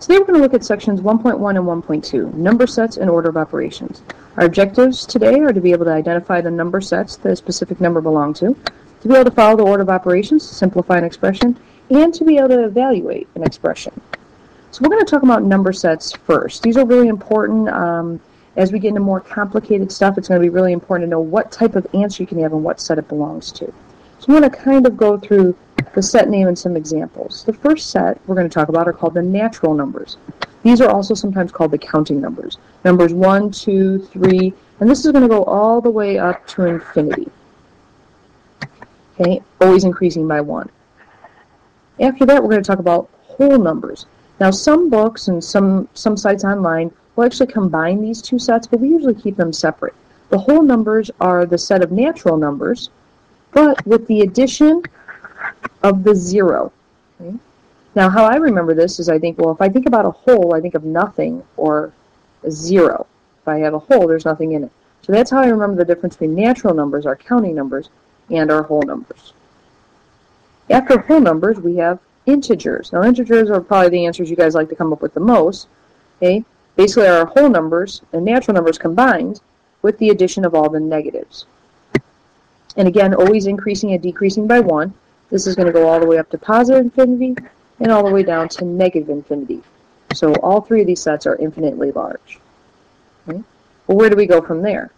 Today we're going to look at sections 1.1 and 1.2, number sets and order of operations. Our objectives today are to be able to identify the number sets that a specific number belongs to be able to follow the order of operations, simplify an expression, and to be able to evaluate an expression. So we're going to talk about number sets first. These are really important. As we get into more complicated stuff, it's going to be really important to know what type of answer you can have and what set it belongs to. So I'm going to kind of go through the set name and some examples. The first set we're going to talk about are called the natural numbers. These are also sometimes called the counting numbers. Numbers 1, 2, 3, and this is going to go all the way up to infinity. Okay, always increasing by 1. After that, we're going to talk about whole numbers. Now, some books and some sites online will actually combine these two sets, but we usually keep them separate. The whole numbers are the set of natural numbers, but with the addition of the 0. Okay? Now, how I remember this is I think, well, if I think about a whole, I think of nothing or a 0. If I have a whole, there's nothing in it. So that's how I remember the difference between natural numbers, our counting numbers, and our whole numbers. After whole numbers, we have integers. Now, integers are probably the answers you guys like to come up with the most. Okay? Basically, our whole numbers and natural numbers combined with the addition of all the negatives. And again, always increasing and decreasing by 1. This is going to go all the way up to positive infinity and all the way down to negative infinity. So all three of these sets are infinitely large. Okay? Well, where do we go from there?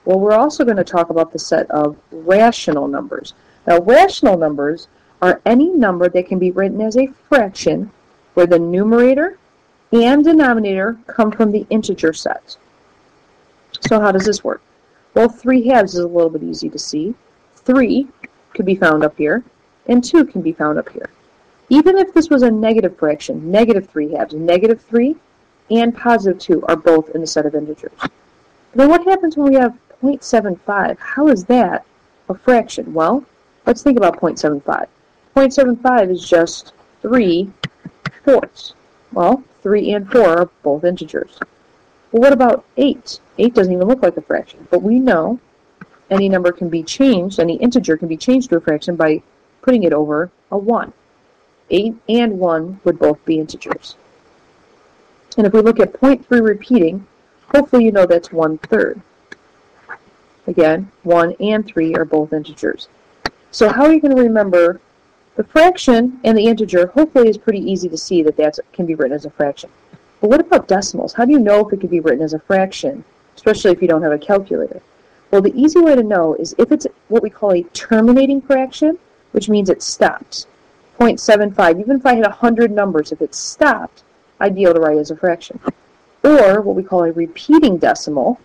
Well, we're also going to talk about the set of rational numbers. Now, rational numbers are any number that can be written as a fraction where the numerator and denominator come from the integer set. So how does this work? Well, 3/2 is a little bit easy to see. 3 could be found up here, and 2 can be found up here. Even if this was a negative fraction, negative 3/2, negative 3 and positive 2 are both in the set of integers. Then what happens when we have 0.75? How is that a fraction? Well, let's think about 0.75. 0.75 is just 3/4. Well, 3 and 4 are both integers. Well, what about 8? 8 doesn't even look like a fraction, but we know any number can be changed, any integer can be changed to a fraction by putting it over a 1. 8 and 1 would both be integers. And if we look at 0.3 repeating, hopefully you know that's 1/3. Again, 1 and 3 are both integers. So how are you going to remember the fraction and the integer? Hopefully it's pretty easy to see that that can be written as a fraction. But what about decimals? How do you know if it could be written as a fraction, especially if you don't have a calculator? Well, the easy way to know is if it's what we call a terminating fraction, which means it stops. 0.75, even if I had 100 numbers, if it stopped, I'd be able to write it as a fraction. Or what we call a repeating decimal,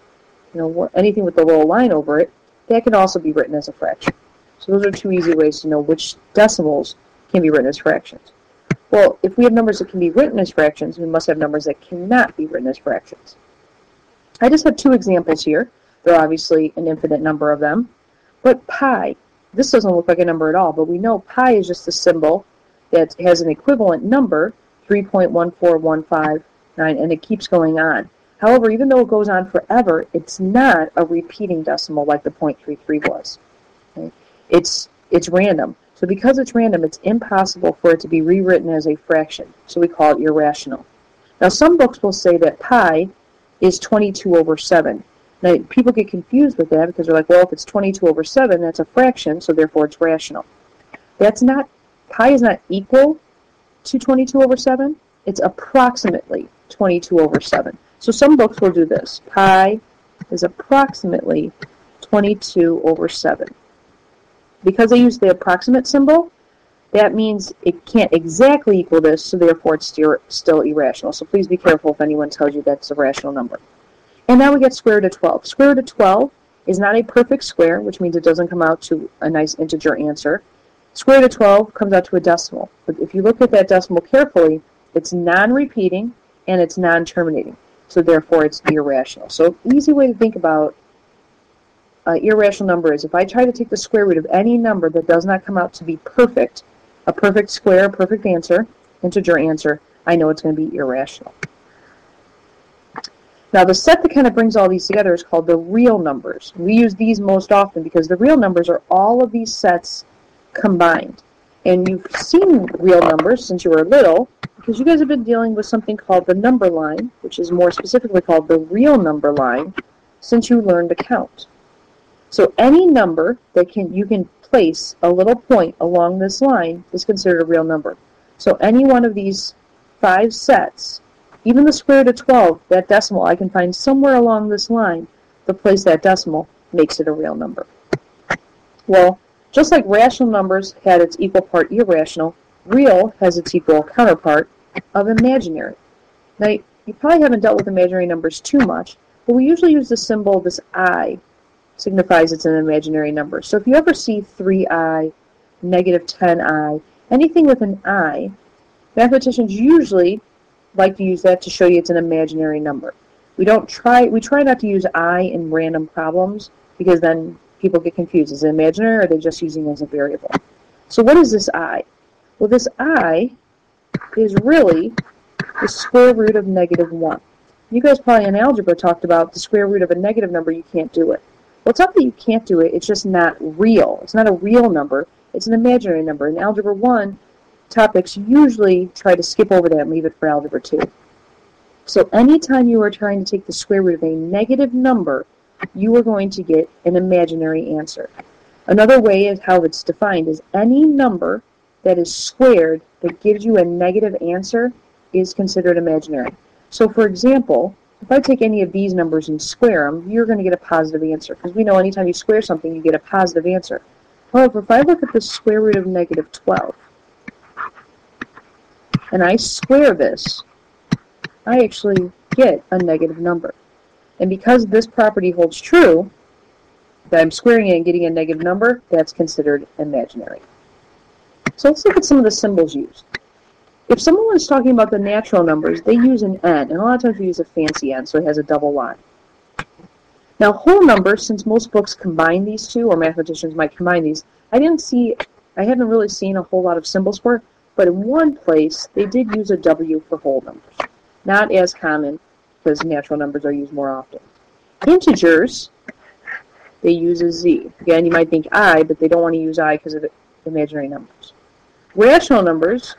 anything with the little line over it, that can also be written as a fraction. So those are two easy ways to know which decimals can be written as fractions. Well, if we have numbers that can be written as fractions, we must have numbers that cannot be written as fractions. I just have two examples here. There are obviously an infinite number of them. But pi, this doesn't look like a number at all, but we know pi is just a symbol that has an equivalent number, 3.14159, and it keeps going on. However, even though it goes on forever, it's not a repeating decimal like the 0.33 was. Okay? It's random. So because it's random, it's impossible for it to be rewritten as a fraction. So we call it irrational. Now, some books will say that pi is 22/7. Now, people get confused with that because they're like, well, if it's 22/7, that's a fraction, so therefore it's rational. That's not, pi is not equal to 22/7. It's approximately 22/7. So some books will do this. Pi is approximately 22/7. Because they use the approximate symbol, that means it can't exactly equal this, so therefore it's still irrational. So please be careful if anyone tells you that's a rational number. And now we get square root of 12. Square root of 12 is not a perfect square, which means it doesn't come out to a nice integer answer. Square root of 12 comes out to a decimal. But if you look at that decimal carefully, it's non-repeating and it's non-terminating. So therefore it's irrational. So an easy way to think about irrational number is if I try to take the square root of any number that does not come out to be perfect, a perfect square, a perfect answer, integer answer, I know it's going to be irrational. Now the set that kind of brings all these together is called the real numbers. We use these most often because the real numbers are all of these sets combined. And you've seen real numbers since you were little. because you guys have been dealing with something called the number line, which is more specifically called the real number line, since you learned to count. So any number that you can place a little point along this line is considered a real number. So any one of these 5 sets, even the square root of 12, that decimal, I can find somewhere along this line to place that decimal, makes it a real number. Well, just like rational numbers had its equal part irrational, real has its equal counterpart of imaginary. Now, you probably haven't dealt with imaginary numbers too much, but we usually use the symbol, this I, signifies it's an imaginary number. So if you ever see 3i, negative 10i, anything with an I, mathematicians usually like to use that to show you it's an imaginary number. We try not to use I in random problems because then people get confused. Is it imaginary or are they just using it as a variable? So what is this I? Well, this I is really the square root of negative 1. You guys probably in algebra talked about the square root of a negative number, you can't do it. Well, it's not that you can't do it, it's just not real. It's not a real number, it's an imaginary number. In Algebra 1, topics usually try to skip over that and leave it for Algebra 2. So anytime you are trying to take the square root of a negative number, you are going to get an imaginary answer. Another way is how it's defined is any number that is squared that gives you a negative answer is considered imaginary. So for example, if I take any of these numbers and square them, you're going to get a positive answer, because we know anytime you square something, you get a positive answer. However, if I look at the square root of negative 12, and I square this, I actually get a negative number. And because this property holds true, that I'm squaring it and getting a negative number, that's considered imaginary. So let's look at some of the symbols used. If someone was talking about the natural numbers, they use an N, and a lot of times we use a fancy N, so it has a double line. Now, whole numbers, since most books combine these two, or mathematicians might combine these, I haven't really seen a whole lot of symbols for it, but in one place, they did use a W for whole numbers. Not as common, because natural numbers are used more often. Integers, they use a Z. Again, you might think I, but they don't want to use I because of imaginary numbers. Rational numbers,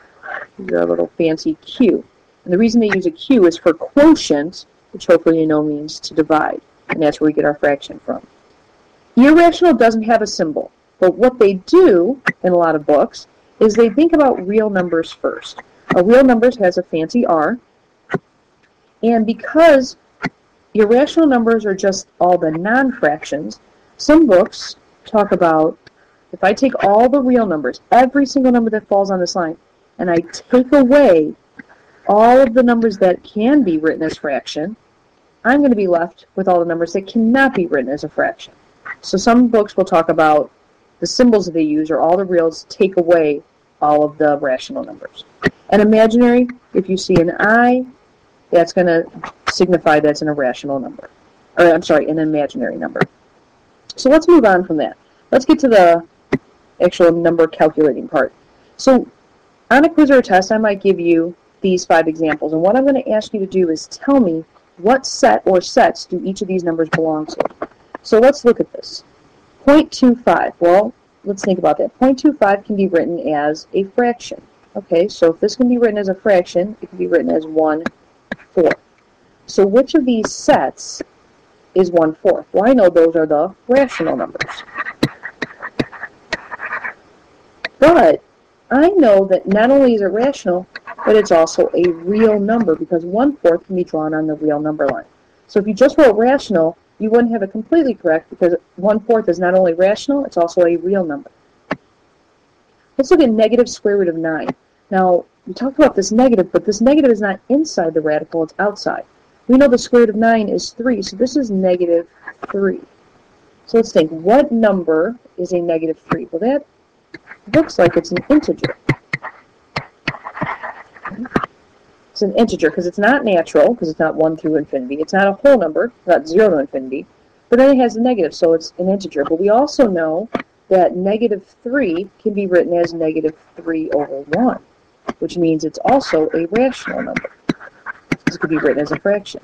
these are a little fancy Q. And the reason they use a Q is for quotient, which hopefully you know means to divide. And that's where we get our fraction from. Irrational doesn't have a symbol. But what they do in a lot of books is they think about real numbers first. A real numbers has a fancy R. And because irrational numbers are just all the non-fractions, some books talk about if I take all the real numbers, every single number that falls on this line, and I take away all of the numbers that can be written as fraction, I'm going to be left with all the numbers that cannot be written as a fraction. So some books will talk about the symbols that they use, or all the reals take away all of the rational numbers. And imaginary, if you see an I, that's going to signify that's an irrational number. Or, I'm sorry, an imaginary number. So let's move on from that. Let's get to the actual number calculating part. So on a quiz or a test, I might give you these 5 examples. And what I'm going to ask you to do is tell me what set or sets do each of these numbers belong to. So let's look at this. 0.25. Well, let's think about that. 0.25 can be written as a fraction. Okay, so if this can be written as a fraction, it can be written as 1/4. So which of these sets is 1/4? Well, I know those are the rational numbers. But I know that not only is it rational, but it's also a real number, because 1/4 can be drawn on the real number line. So if you just wrote rational, you wouldn't have it completely correct, because 1/4 is not only rational, it's also a real number. Let's look at negative square root of 9. Now, we talked about this negative, but this negative is not inside the radical, it's outside. We know the square root of 9 is 3, so this is negative 3. So let's think, what number is a negative 3? Well, that looks like it's an integer. It's an integer because it's not natural, because it's not 1 through infinity. It's not a whole number, not 0 to infinity. But then it has a negative, so it's an integer. But we also know that negative 3 can be written as negative 3/1, which means it's also a rational number. This could be written as a fraction.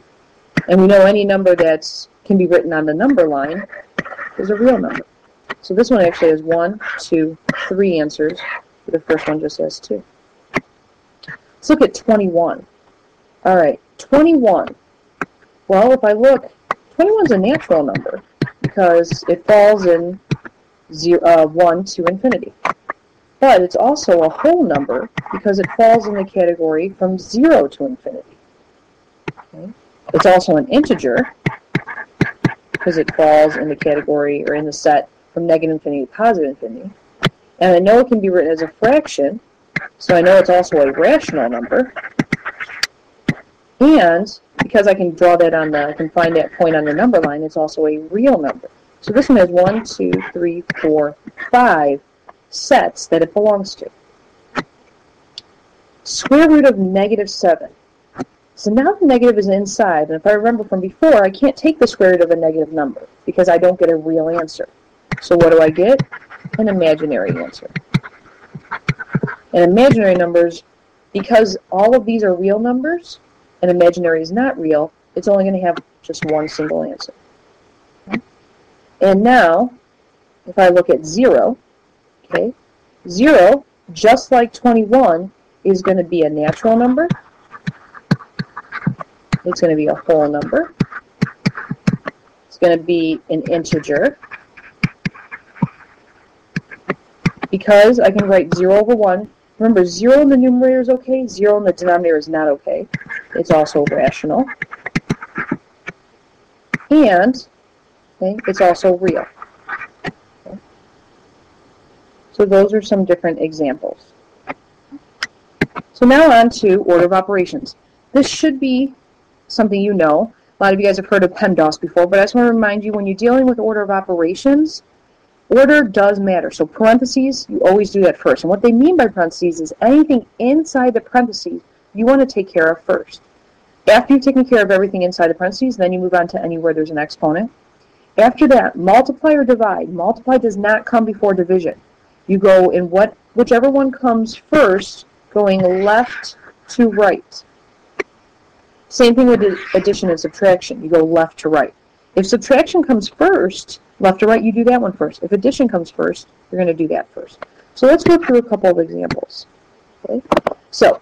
And we know any number that can be written on the number line is a real number. So this one actually has 1, 2, 3 answers. The first one just has 2. Let's Let's look at 21. All right, 21. Well, if I look, 21 is a natural number because it falls in 1 to infinity. But it's also a whole number because it falls in the category from 0 to infinity. Okay. It's also an integer because it falls in the category or in the set from negative infinity to positive infinity. And I know it can be written as a fraction, so I know it's also a rational number. And because I can draw that I can find that point on the number line, it's also a real number. So this one has 1, 2, 3, 4, 5 sets that it belongs to. Square root of negative 7. So now the negative is inside, and if I remember from before, I can't take the square root of a negative number because I don't get a real answer. So what do I get? An imaginary answer. And imaginary numbers, because all of these are real numbers, and imaginary is not real, it's only going to have just one single answer. And now, if I look at 0, okay, 0, just like 21, is going to be a natural number. It's going to be a whole number. It's going to be an integer. Because I can write 0 over 1. Remember, 0 in the numerator is okay. 0 in the denominator is not okay. It's also rational. And it's also real. Okay. So those are some different examples. So now on to order of operations. This should be something you know. A lot of you guys have heard of PEMDAS before, but I just want to remind you, when you're dealing with order of operations, order does matter. So parentheses, you always do that first. And what they mean by parentheses is anything inside the parentheses you want to take care of first. After you've taken care of everything inside the parentheses, then you move on to anywhere there's an exponent. After that, multiply or divide. Multiply does not come before division. You go in whichever one comes first, going left to right. Same thing with addition and subtraction. You go left to right. If subtraction comes first, left to right, you do that one first. If addition comes first, you're going to do that first. So let's go through a couple of examples. Okay? So,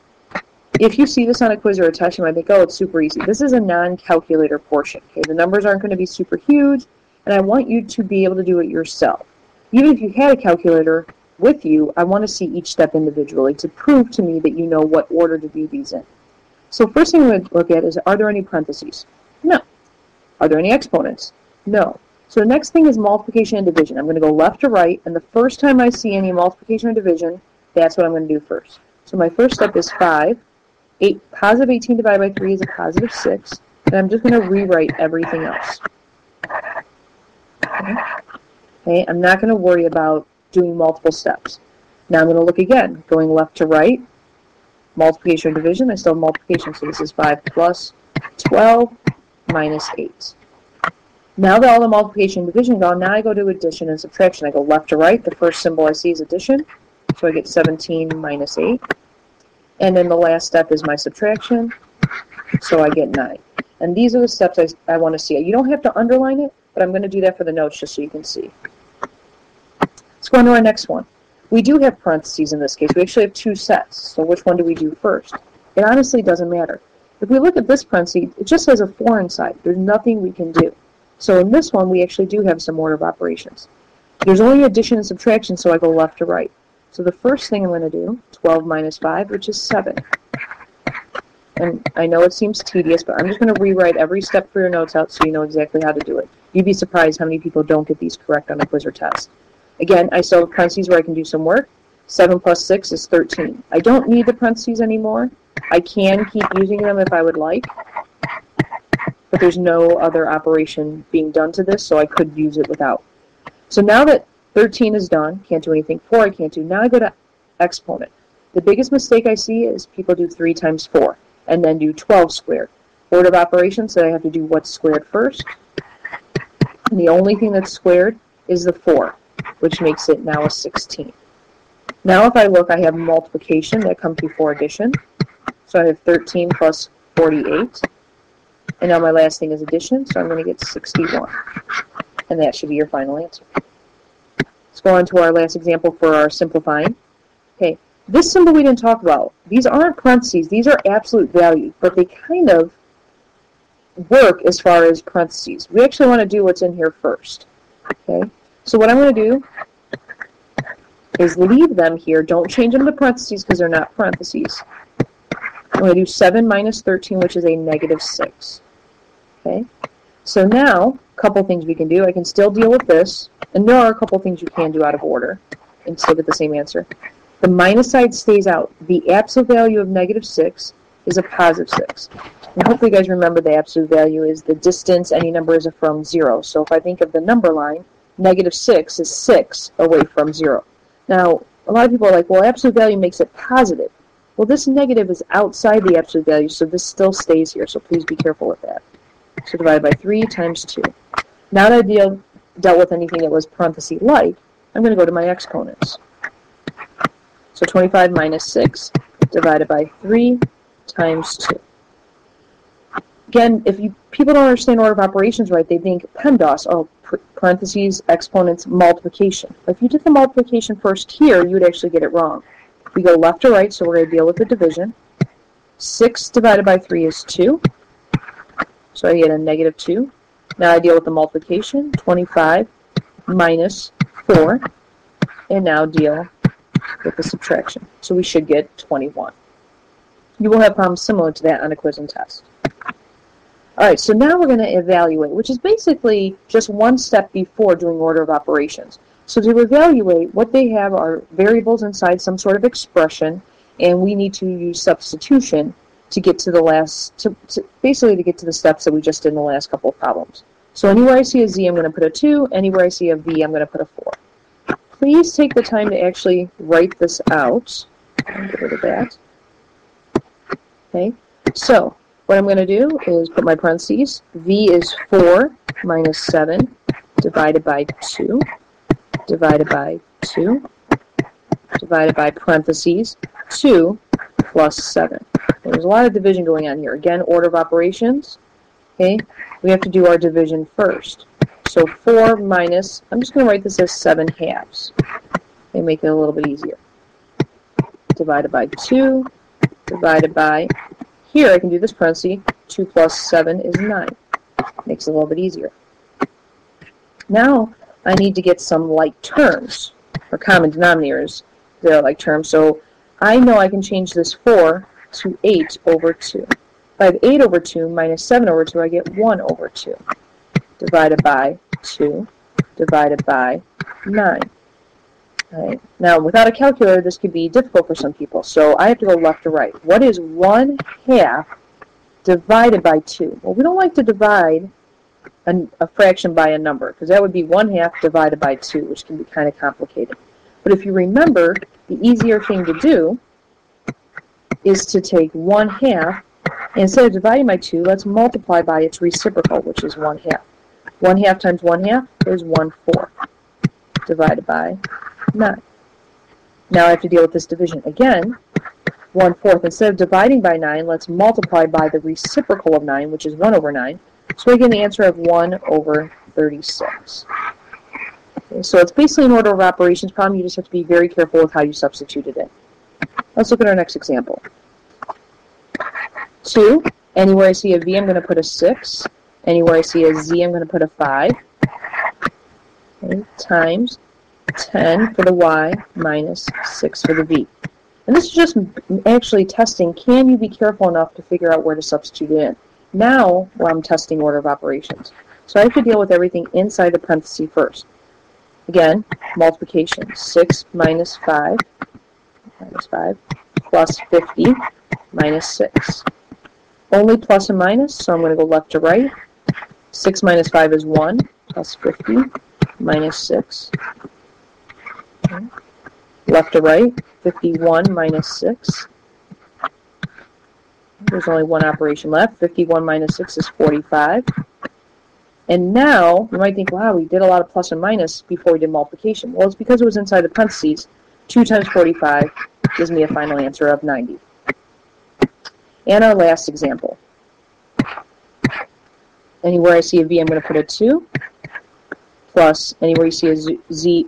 if you see this on a quiz or a test, you might think, oh, it's super easy. This is a non-calculator portion. Okay? The numbers aren't going to be super huge, and I want you to be able to do it yourself. Even if you had a calculator with you, I want to see each step individually to prove to me that you know what order to do these in. So first thing we're going to look at is, are there any parentheses? No. Are there any exponents? No. So the next thing is multiplication and division. I'm going to go left to right, and the first time I see any multiplication or division, that's what I'm going to do first. So my first step is 5. Positive 18 divided by 3 is a positive 6, and I'm just going to rewrite everything else. Okay, I'm not going to worry about doing multiple steps. Now I'm going to look again, going left to right, multiplication or division. I still have multiplication, so this is 5 plus 12 minus 8. Now that all the multiplication and division gone, now I go to addition and subtraction. I go left to right. The first symbol I see is addition, so I get 17 minus 8. And then the last step is my subtraction, so I get 9. And these are the steps I want to see. You don't have to underline it, but I'm going to do that for the notes just so you can see. Let's go on to our next one. We do have parentheses in this case. We actually have 2 sets, so which one do we do first? It honestly doesn't matter. If we look at this parentheses, it just has a 4 inside. There's nothing we can do. So in this one, we actually do have some order of operations. There's only addition and subtraction, so I go left to right. So the first thing I'm going to do, 12 minus 5, which is 7. And I know it seems tedious, but I'm just going to rewrite every step for your notes out so you know exactly how to do it. You'd be surprised how many people don't get these correct on a quiz or test. Again, I still have parentheses where I can do some work. 7 plus 6 is 13. I don't need the parentheses anymore. I can keep using them if I would like, but there's no other operation being done to this, so I could use it without. So now that 13 is done, can't do anything 4, I can't do. Now I go to exponent. The biggest mistake I see is people do 3 times 4 and then do 12 squared. Order of operations, so I have to do what's squared first. And the only thing that's squared is the 4, which makes it now a 16. Now if I look, I have multiplication that comes before addition. So I have 13 plus 48. And now my last thing is addition, so I'm going to get 61. And that should be your final answer. Let's go on to our last example for our simplifying. Okay, This symbol we didn't talk about. These aren't parentheses. These are absolute values, but they kind of work as far as parentheses. We actually want to do what's in here first. Okay? So what I'm going to do is leave them here. Don't change them to parentheses because they're not parentheses. I'm going to do 7 minus 13, which is a negative 6. Okay? So now, a couple things we can do. I can still deal with this, and there are a couple things you can do out of order and still get the same answer. The minus side stays out. The absolute value of negative 6 is a positive 6. And hopefully you guys remember the absolute value is the distance any number is from 0. So if I think of the number line, negative 6 is 6 away from 0. Now, a lot of people are like, well, absolute value makes it positive. Well, this negative is outside the absolute value, so this still stays here. So please be careful with that. So divided by 3 times 2. Now that I dealt with anything that was parenthesis-like, I'm going to go to my exponents. So 25 minus 6 divided by 3 times 2. Again, if people don't understand order of operations right, they think PEMDAS, oh, parentheses, exponents, multiplication. But if you did the multiplication first here, you would actually get it wrong. We go left to right, so we're going to deal with the division. 6 divided by 3 is 2. So I get a negative 2. Now I deal with the multiplication, 25 minus 4. And now deal with the subtraction. So we should get 21. You will have problems similar to that on a quiz and test. Alright, so now we're going to evaluate, which is basically just one step before doing order of operations. So to evaluate, what they have are variables inside some sort of expression, and we need to use substitution to get to the last, basically to get to the steps that we just did in the last couple of problems. So anywhere I see a z, I'm going to put a 2. Anywhere I see a v, I'm going to put a 4. Please take the time to actually write this out. Get rid of that. Okay, so what I'm going to do is put my parentheses. V is 4 minus 7 divided by 2, divided by 2, divided by parentheses, 2 plus 7. There's a lot of division going on here. Again, order of operations. Okay, we have to do our division first. So 4 minus, I'm just going to write this as 7 halves. They make it a little bit easier. Divided by 2, divided by, here I can do this parenthesis, 2 plus 7 is 9. Makes it a little bit easier. Now I need to get some like terms, or common denominators that are like terms. So I know I can change this 4 to 8 over 2. If I have 8 over 2 minus 7 over 2, I get 1 over 2. Divided by 2, divided by 9. All right. Now, without a calculator, this could be difficult for some people. So I have to go left to right. What is 1/2 divided by 2? Well, we don't like to divide a fraction by a number, because that would be 1/2 divided by 2, which can be kind of complicated. But if you remember, the easier thing to do is to take 1/2, and instead of dividing by 2, let's multiply by its reciprocal, which is 1/2. 1/2 times 1/2 is 1/4, divided by 9. Now I have to deal with this division again. 1/4. Instead of dividing by 9, let's multiply by the reciprocal of 9, which is 1 over 9. So we get the answer of 1 over 36. Okay, so it's basically an order of operations problem. You just have to be very careful with how you substitute it in. Let's look at our next example. 2. Anywhere I see a v, I'm going to put a 6. Anywhere I see a z, I'm going to put a 5. Okay, times 10 for the y minus 6 for the v. And this is just actually testing, can you be careful enough to figure out where to substitute it in? Now, I'm testing order of operations. So I have to deal with everything inside the parenthesis first. Again, multiplication. 6 minus 5 plus 50 minus 6. Only plus and minus, so I'm going to go left to right. 6 minus 5 is 1, plus 50 minus 6. Okay. Left to right, 51 minus 6. There's only one operation left. 51 minus 6 is 45. And now, you might think, wow, we did a lot of plus and minus before we did multiplication. Well, it's because it was inside the parentheses. 2 times 45 gives me a final answer of 90. And our last example. Anywhere I see a v, I'm going to put a 2. Plus, anywhere you see a u,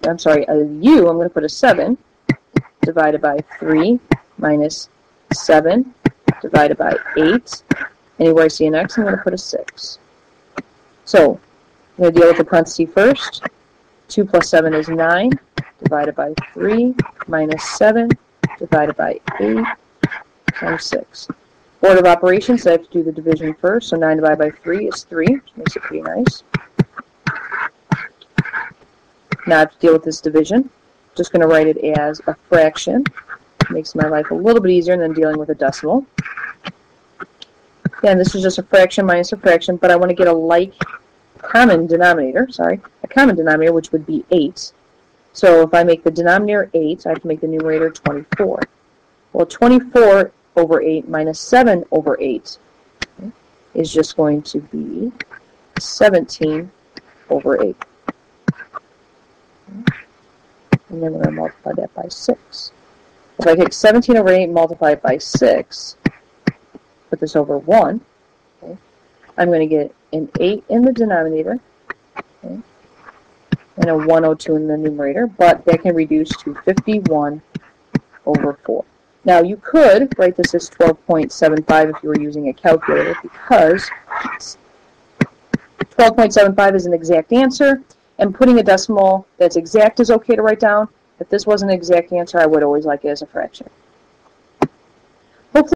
I'm going to put a 7. divided by 3 minus 7 divided by 8. Anywhere I see an x, I'm going to put a 6. So I'm going to deal with the parentheses first. 2 plus 7 is 9 divided by 3 minus 7 divided by 8 times 6. Order of operations, I have to do the division first. So 9 divided by 3 is 3, which makes it pretty nice. Now I have to deal with this division. Just going to write it as a fraction. Makes my life a little bit easier than dealing with a decimal. Again, this is just a fraction minus a fraction, but I want to get a common denominator, which would be 8. So if I make the denominator 8, I have to make the numerator 24. Well, 24 over 8 minus 7 over 8 is just going to be 17 over 8. And then we're going to multiply that by 6. If I take 17 over 8 and multiply it by 6, put this over 1, okay, I'm going to get an 8 in the denominator, okay, and a 102 in the numerator, but that can reduce to 51 over 4. Now, you could write this as 12.75 if you were using a calculator, because 12.75 is an exact answer, and putting a decimal that's exact is okay to write down. If this was an exact answer, I would always like it as a fraction.